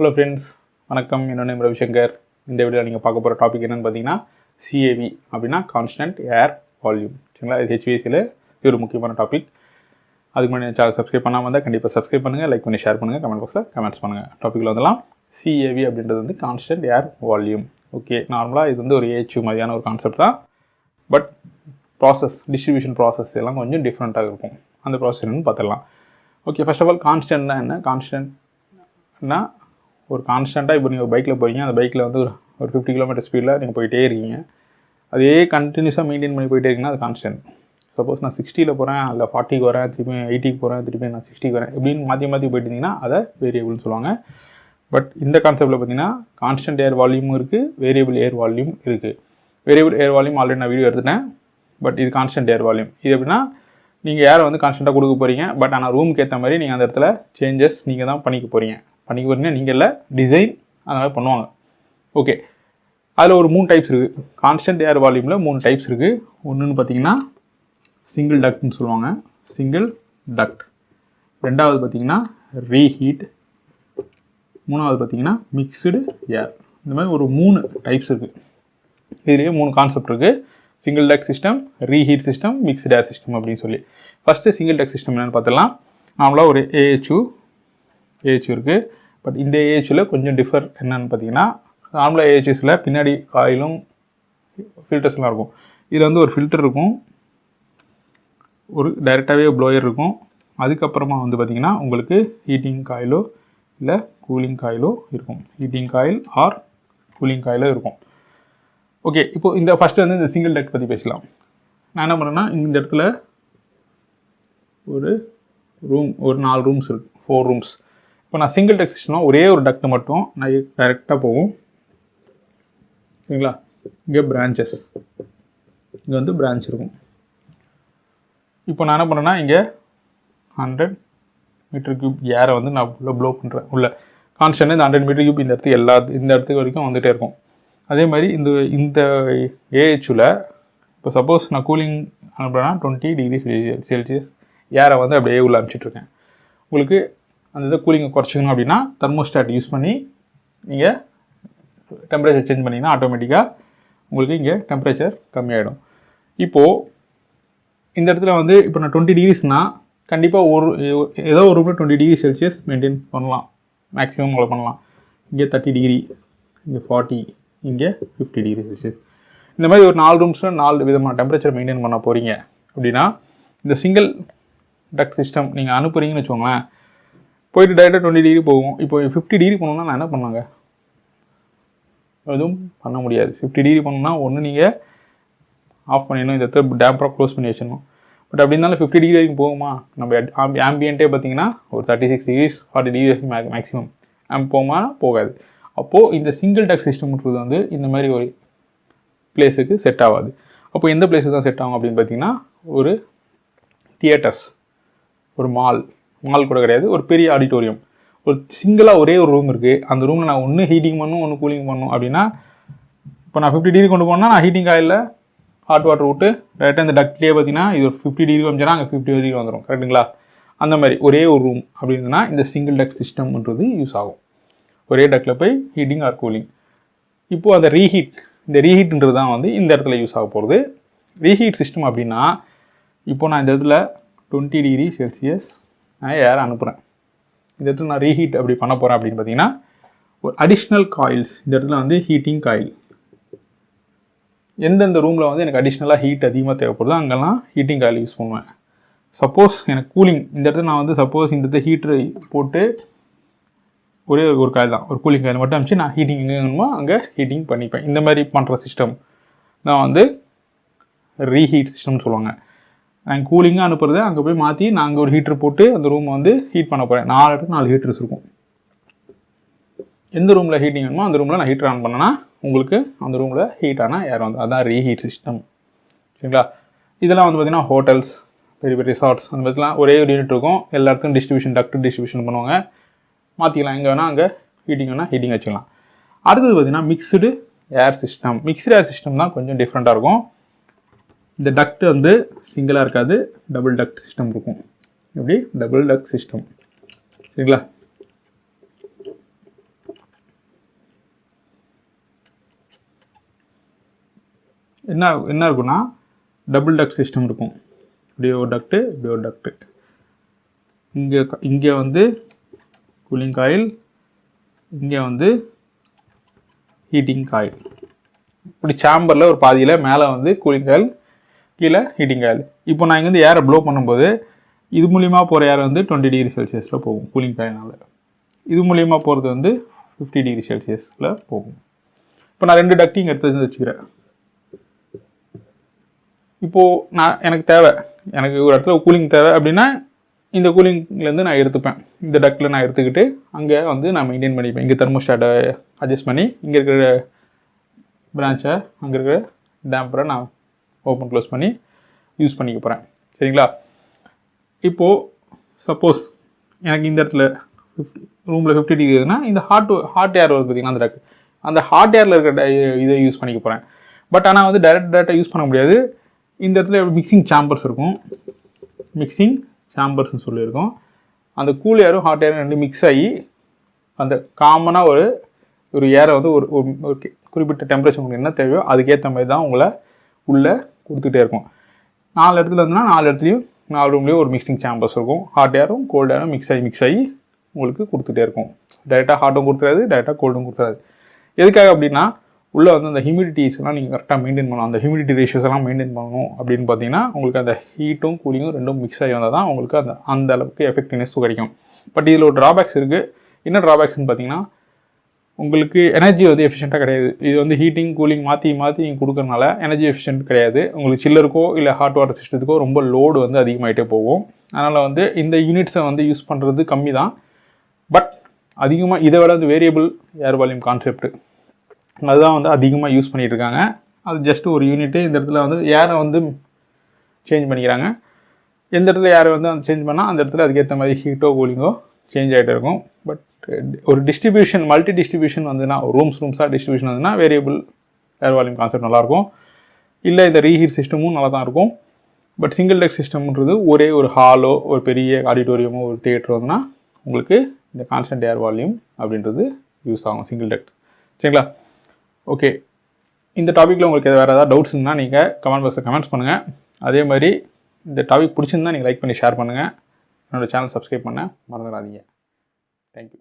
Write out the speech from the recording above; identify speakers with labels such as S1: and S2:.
S1: Hello friends, வணக்கம். என்னோட name Ravishankar. இந்த வீடியோவில் நீங்கள் பார்க்க போகிற டாபிக் என்னென்னு பார்த்தீங்கன்னா CAV அப்படின்னா கான்ஸ்டன்ட் ஏர் வால்யூம். சரிங்களா, இது HVACயில் இது ஒரு முக்கியமான டாபிக். அதுக்கு முன்னாடி சேனல் சப்ஸ்கிரைப் பண்ணாமல் இருந்தால் கண்டிப்பாக சப்ஸ்கிரைப் பண்ணுங்கள், லைக் பண்ணி ஷேர் பண்ணுங்கள், கமெண்ட் பாக்ஸில் கமெண்ட்ஸ் பண்ணுங்கள். டாப்பிக்கில் வந்துடலாம். CAV அப்படின்றது வந்து கான்ஸ்டன்ட் ஏர் வால்யூம். ஓகே, நார்மலாக இது வந்து ஒரு AHU மாதிரியான ஒரு கான்செப்ட் தான். பட் ப்ராசஸ், டிஸ்ட்ரிபியூஷன் ப்ராசஸ் எல்லாம் கொஞ்சம் டிஃப்ரெண்ட்டாக இருக்கும். அந்த ப்ராசஸ் என்னன்னு பார்த்துடலாம். ஓகே, ஃபர்ஸ்ட் ஆஃப் ஆல் கான்ஸ்டன்ட்னா என்ன? கான்ஸ்டன்ட்னா ஒரு கான்ஸ்டண்ட்டாக இப்போ நீங்கள் ஒரு பைக்கில் போகிறீங்க, அந்த பைக்கில் வந்து ஒரு 50 km ஸ்பீடில் நீங்கள் போயிட்டே இருக்கீங்க. அதே கண்டினியூஸாக மெயின்டைன் பண்ணி போயிட்டே இருக்கீங்கன்னா அது கான்ஸ்டன்ட். சப்போஸ் நான் 60ல் போகிறேன், இல்லை 40க்கு வரேன், திருப்பி 80க்கு போகிறேன், திருப்பி நான் 60க்கு வரேன், இப்படின்னு மாற்றி போயிட்டு இருந்தீங்கன்னா அதை வேரியபிள்னு சொல்லுவாங்க. பட் இந்த கான்செப்ட்டில் பார்த்தீங்கன்னா கான்ஸ்டன்ட் ஏர் வால்யூமும் இருக்குது, வேரியபிள் ஏர் வால்யூம் இருக்குது. வேரியபிள் ஏர் வால்யூம் ஆல்ரெடி நான் வீடியோ எடுத்துட்டேன். பட் இது கான்ஸ்டன்ட் ஏர் வால்யூம். இது எப்படின்னா நீங்கள் ஏரை வந்து கான்ஸ்டண்ட்டாக கொடுக்க போகிறீங்க. பட் ஆனால் ரூமுக்கு ஏற்ற மாதிரி நீங்கள் அந்த இடத்துல சேஞ்சஸ் நீங்கள் தான் பண்ணிக்க போகிறீங்க. நீங்கள் இல்லை, டிசைன் அந்த மாதிரி பண்ணுவாங்க. ஓகே, அதில் ஒரு 3 டைப்ஸ் இருக்குது. கான்ஸ்டன்ட் ஏர் வால்யூமில் 3 டைப்ஸ் இருக்குது. ஒன்றுன்னு பார்த்தீங்கன்னா சிங்கிள் டக்ட்னு சொல்லுவாங்க, சிங்கிள் டக்ட். ரெண்டாவது பார்த்தீங்கன்னா ரீஹீட். மூணாவது பார்த்தீங்கன்னா மிக்ஸ்டு ஏர். இந்த மாதிரி ஒரு 3 டைப்ஸ் இருக்குது. இதுலேயே 3 கான்செப்ட் இருக்குது. Single duct system, reheat system, mixed ஏர் சிஸ்டம் அப்படின்னு சொல்லி. ஃபஸ்ட்டு சிங்கிள் டக்ட் சிஸ்டம் என்னென்னு பார்த்துடலாம். நார்மலாக ஒரு AHU இருக்குது. பட் இந்த AHUவில் கொஞ்சம் டிஃபர் என்னன்னு பார்த்தீங்கன்னா, நார்மலாக AHUஸில் பின்னாடி காயிலும் ஃபில்டர்ஸ்லாம் இருக்கும். இதில் வந்து ஒரு ஃபில்டர் இருக்கும், ஒரு டைரெக்டாகவே ப்ளோயர் இருக்கும். அதுக்கப்புறமா வந்து பார்த்திங்கன்னா உங்களுக்கு ஹீட்டிங் காயிலோ இல்லை கூலிங் காயிலோ இருக்கும். ஹீட்டிங் காயில் ஆர் கூலிங் காயிலோ இருக்கும். ஓகே, இப்போது இந்த ஃபஸ்ட்டு வந்து இந்த சிங்கிள் டக்ட் பற்றி பேசலாம். நான் என்ன பண்ணுறேன்னா, இந்த இடத்துல ஒரு 4 ரூம்ஸ் இருக்குது, 4 ரூம்ஸ். இப்போ நான் சிங்கிள் டக்ட் சிஸ்டம்னா ஒரே ஒரு டக்ட் மட்டும் நான் டைரெக்டாக போகும். சரிங்களா, இங்கே பிரான்ச்சஸ், இங்கே வந்து பிரான்ச் இருக்கும். இப்போ நான் என்ன பண்ணுறேன்னா, இங்கே 100 m³ ஏரை வந்து நான் உள்ள ப்ளோ பண்ணுறேன். உள்ள கான்ஸ்டன்ட் இந்த 100 m³ இந்த இடத்துக்கு வரைக்கும் வந்துகிட்டே இருக்கும். அதே மாதிரி இந்த AHUவில் இப்போ சப்போஸ் நான் கூலிங் அனுப்புகிறேன்னா 20°C ஏரை வந்து அப்படியே உள்ள அனுப்பிச்சிட்ருக்கேன். உங்களுக்கு அந்த இதை கூலிங்கை குறைச்சிக்கணும் அப்படின்னா தெர்மோஸ்டாட் யூஸ் பண்ணி நீங்கள் டெம்பரேச்சர் சேஞ்ச் பண்ணிங்கன்னா ஆட்டோமேட்டிக்காக உங்களுக்கு இங்கே டெம்பரேச்சர் கம்மியாகிடும். இப்போது இந்த இடத்துல வந்து இப்போ நான் 20°னா கண்டிப்பாக ஏதோ ஒரு ரூமில் 20°C மெயின்டைன் பண்ணலாம், மேக்ஸிமம் உங்களை பண்ணலாம். இங்கே 30°, இங்கே 40, இங்கே 50°C. இந்த மாதிரி ஒரு 4 ரூம்ஸில் 4 விதமான டெம்பரேச்சர் மெயின்டைன் பண்ண போகிறீங்க அப்படின்னா இந்த சிங்கிள் டக்ட் சிஸ்டம் நீங்கள் அனுப்புகிறீங்கன்னு வச்சுக்கோங்களேன், போயிட்டு டைரெக்டாக 20° போகும். இப்போ 50° பண்ணணும்னா நான் என்ன பண்ணாங்க, எதுவும் பண்ண முடியாது. 50° பண்ணணும்னா ஒன்று நீங்கள் ஆஃப் பண்ணிடணும், இந்த இடத்துல டேம்பராக க்ளோஸ் பண்ணி வச்சிடணும். பட் அப்படி இருந்தாலும் 50° வரைக்கும் போகுமா? நம்ம ஆம்பியன்ட்டே பார்த்தீங்கன்னா ஒரு 36°, 40° மேக்ஸிமம் போகுமா? போகாது. அப்போது இந்த சிங்கிள் டக்ட் சிஸ்டம்ன்றது வந்து இந்த மாதிரி ஒரு பிளேஸுக்கு செட் ஆகாது. அப்போ எந்த பிளேஸுக்கு தான் செட் ஆகும் அப்படின்னு பார்த்தீங்கன்னா, ஒரு தியேட்டர்ஸ், ஒரு மால் கூட கிடையாது, ஒரு பெரிய ஆடிட்டோரியம், ஒரு சிங்கிளாக ஒரே ஒரு ரூம் இருக்குது. அந்த ரூமில் நான் ஒன்று ஹீட்டிங் பண்ணணும், ஒன்று கூலிங் பண்ணணும் அப்படின்னா, இப்போ நான் 50° கொண்டு போனால் நான் ஹீட்டிங் காயில் ஹாட் வாட்டர் விட்டு டேரெக்டாக இந்த டக்ட்லேயே பார்த்தீங்கன்னா இது ஒரு 50° வந்துச்சுன்னா அங்கே 50° வந்துடும். கரெக்டுங்களா? அந்த மாதிரி ஒரே ஒரு ரூம் அப்படின்னா இந்த சிங்கிள் டக்ட் சிஸ்டம்ன்றது யூஸ் ஆகும். ஒரே டக்டில் போய் ஹீட்டிங் ஆர் கூலிங். இப்போது அந்த இந்த ரீஹீட்ன்றது தான் வந்து இந்த இடத்துல யூஸ் ஆக போகிறது. ரீஹீட் சிஸ்டம் அப்படின்னா, இப்போது நான் இந்த இடத்துல 20°C நான் ஏர் அனுப்புகிறேன். இந்த இடத்துல நான் ரீஹீட் அப்படி பண்ண போகிறேன் அப்படின்னு பார்த்தீங்கன்னா, ஒரு அடிஷ்னல் காயில்ஸ் இந்த இடத்துல வந்து ஹீட்டிங் காயில், எந்தெந்த ரூமில் வந்து எனக்கு அடிஷ்னலாக ஹீட் அதிகமாக தேவைப்படுதோ அங்கெல்லாம் ஹீட்டிங் காயில் யூஸ் பண்ணுவேன். சப்போஸ் எனக்கு கூலிங் இந்த இடத்துல நான் வந்து சப்போஸ் இந்த இடத்துல ஹீட்ரு போட்டு ஒரே ஒரு காயில் தான், ஒரு கூலிங் காயில் மட்டும் அனுப்பிச்சு நான் ஹீட்டிங் எங்கே வேணுமோ அங்கே ஹீட்டிங் பண்ணிப்பேன். இந்த மாதிரி பண்ணுற சிஸ்டம் நான் வந்து ரீஹீட் சிஸ்டம்னு சொல்லுவாங்க. நான் கூலிங்காக அனுப்புறதை அங்கே போய் மாற்றி நான் அங்கே ஒரு ஹீட்ரு போட்டு அந்த ரூமை வந்து ஹீட் பண்ண போகிறேன். 4 ஹீட்டர்ஸ் இருக்கும். எந்த ரூமில் ஹீட்டிங் வேணுமோ அந்த ரூமில் நான் ஹீட்டர் ஆன் பண்ணேன்னா உங்களுக்கு அந்த ரூமில் ஹீட் ஆனால் ஏர் வந்து அதுதான் ரீஹீட் சிஸ்டம். சரிங்களா? இதெல்லாம் வந்து பார்த்திங்கன்னா ஹோட்டல்ஸ், பெரிய பெரிய ரிசார்ட்ஸ், அந்த மாதிரிலாம் ஒரே ஒரு யூனிட் இருக்கும். எல்லா இடத்துக்கும் டிஸ்ட்ரிபியூஷன் பண்ணுவாங்க. மாற்றிக்கலாம், எங்கே வேணால் அங்கே ஹீட்டிங் வேணால் ஹீட்டிங் வச்சுக்கலாம். அடுத்தது பார்த்திங்கன்னா மிக்ஸ்டு ஏர் சிஸ்டம். மிக்ஸ்டு ஏர் சிஸ்டம் தான் கொஞ்சம் டிஃப்ரெண்ட்டாக இருக்கும். இந்த டக்ட் வந்து சிங்கிளாக இருக்காது, டபுள் டக்ட் சிஸ்டம் இருக்கும். இப்படி டபுள் டக்ட் சிஸ்டம். சரிங்களா? என்ன இருக்குன்னா டபுள் டக்ட் சிஸ்டம் இருக்கும். இப்படி ஒரு டக்ட்டு, இப்படி ஒரு டக்ட்டு. இங்கே வந்து கூலிங் காயில், இங்கே வந்து ஹீட்டிங் காயில். இப்படி சாம்பரில் ஒரு பாதியில் மேலே வந்து கூலிங் காயில், கீழே ஹீட்டிங் காயில். இப்போ நான் இங்கேருந்து ஏரை ப்ளோ பண்ணும்போது இது மூலிமா போகிற ஏர் வந்து 20 டிகிரி செல்சியஸில் போகும் கூலிங் காயினால். இது மூலிமா போகிறது வந்து 50 டிகிரி செல்சியஸில் போகும். இப்போ நான் 2 டக்டிங் எடுத்து வச்சுக்கிறேன். இப்போது எனக்கு தேவை, எனக்கு ஒரு இடத்துல கூலிங் தேவை அப்படின்னா இந்த கூலிங்லேருந்து நான் எடுத்துப்பேன். இந்த டக்டில் நான் எடுத்துக்கிட்டு அங்கே வந்து நான் மெயின்டைன் பண்ணிப்பேன். இங்கே தெர்மோஸ்டாட்டை அட்ஜஸ்ட் பண்ணி இங்கே இருக்கிற பிரான்ச்சை, அங்கே இருக்கிற டேம்பரை நான் ஓப்பன் க்ளோஸ் பண்ணி யூஸ் பண்ணிக்க போகிறேன். சரிங்களா? இப்போது சப்போஸ் எனக்கு இந்த இடத்துல ரூமில் 50 டிகிரி இருக்குதுன்னா இந்த ஹாட் ஏர் வருது பார்த்திங்கன்னா அந்த டக், அந்த ஹாட் ஏரில் இருக்கிற இதை யூஸ் பண்ணிக்க போகிறேன். பட் ஆனால் வந்து டேரெக்டாக யூஸ் பண்ண முடியாது. இந்த இடத்துல மிக்சிங் சாம்பர்ஸ் இருக்கும். மிக்சிங் சாம்பர்ஸ்னு சொல்லியிருக்கோம். அந்த கூல் ஏரும் ஹாட் ஏரும் ரெண்டு மிக்ஸ் ஆகி அந்த காமனாக ஒரு ஏரை வந்து ஒரு குறிப்பிட்ட டெம்பரேச்சர் உங்களுக்கு என்ன தேவையோ அதுக்கேற்ற மாதிரி தான் உங்களை உள்ளே கொடுத்துட்டே இருக்கும். 4 இடத்துல இருந்துன்னா 4 இடத்துலையும் 4 ரூம்லேயும் ஒரு மிக்சிங் சாம்பர்ஸ் இருக்கும். ஹாட் ஏரும் கோல்டு ஏரும் மிக்ஸ் ஆகி உங்களுக்கு கொடுத்துட்டே இருக்கும். டைரெக்டாக ஹாட்டும் கொடுத்துறாது, டைரெக்டாக கோல்டும் கொடுத்துறாது. எதுக்காக அப்படின்னா உள்ளே வந்து அந்த ஹியூமிடிட்டிஸ்லாம் நீங்கள் கரெக்டாக மெயின்டைன் பண்ணணும். அந்த ஹியூமிடிட்டி ரேஷியோஸ் எல்லாம் மெயின்டைன் பண்ணணும் அப்படின்னு பார்த்தீங்கன்னா உங்களுக்கு அந்த ஹீட்டும் கூலிங்கும் ரெண்டும் மிக்ஸ் ஆகி வந்தால் தான் உங்களுக்கு அந்த அளவுக்கு எஃபெக்டிவ்னஸ் கிடைக்கும். பட் இதில் ஒரு ட்ராபேக்ஸ் இருக்குது. என்ன ட்ராபேக்ஸ்னு பார்த்தீங்கன்னா உங்களுக்கு எனர்ஜி வந்து எஃபிஷியண்ட்டாக கிடையாது. இது வந்து ஹீட்டிங் கூலிங் மாற்றி நீங்கள் கொடுக்கறனால எனர்ஜி எஃபிஷியன்ட் கிடையாது. உங்களுக்கு சில்லருக்கோ இல்லை ஹாட் வாட்டர் சிஸ்டத்துக்கோ ரொம்ப லோடு வந்து அதிகமாகிட்டே போகும். அதனால் வந்து இந்த யூனிட்ஸை வந்து யூஸ் பண்ணுறது கம்மி தான். பட் அதிகமாக இதை விட வந்து வேரியபிள் ஏர் வால்யூம் கான்செப்ட் அதுதான் வந்து அதிகமாக யூஸ் பண்ணிகிட்டு இருக்காங்க. அது ஜஸ்ட் ஒரு யூனிட்டு. இந்த இடத்துல வந்து ஏரை வந்து சேஞ்ச் பண்ணிக்கிறாங்க. எந்த இடத்துல ஏரை வந்து அந்த சேஞ்ச் பண்ணால் அந்த இடத்துல அதுக்கேற்ற மாதிரி ஹீட்டோ கூலிங்கோ சேஞ்ச் ஆகிட்டே இருக்கும். பட் ஒரு டிஸ்ட்ரிபியூஷன் மல்டி டிஸ்ட்ரிபியூஷன் வந்துன்னா ரூம்ஸாக டிஸ்ட்ரிபியூஷன் வந்துன்னா வேரியபிள் ஏர் வால்யூம் கான்செப்ட் நல்லாயிருக்கும். இல்லை இந்த ரீஹீட் சிஸ்டமும் நல்லா தான் இருக்கும். பட் சிங்கிள் டெக் சிஸ்டம்ன்றது ஒரே ஒரு ஹாலோ ஒரு பெரிய ஆடிட்டோரியமோ ஒரு தியேட்டர் வந்துன்னா உங்களுக்கு இந்த கான்ஸ்டன்ட் ஏர் வால்யூம் அப்படின்றது யூஸ் ஆகும் சிங்கிள் டெக். சரிங்களா? ஓகே, இந்த டாப்பிக்கில் உங்களுக்கு வேறு ஏதாவது டவுட்ஸ் இருந்தால் நீங்கள் கமெண்ட் பாக்ஸில் கமெண்ட்ஸ் பண்ணுங்கள். அதே மாதிரி இந்த டாபிக் பிடிச்சிருந்தால் நீங்கள் லைக் பண்ணி ஷேர் பண்ணுங்கள். என்னோடய சேனல் சப்ஸ்கிரைப் பண்ண மறந்துடாதீங்க. தேங்க்யூ.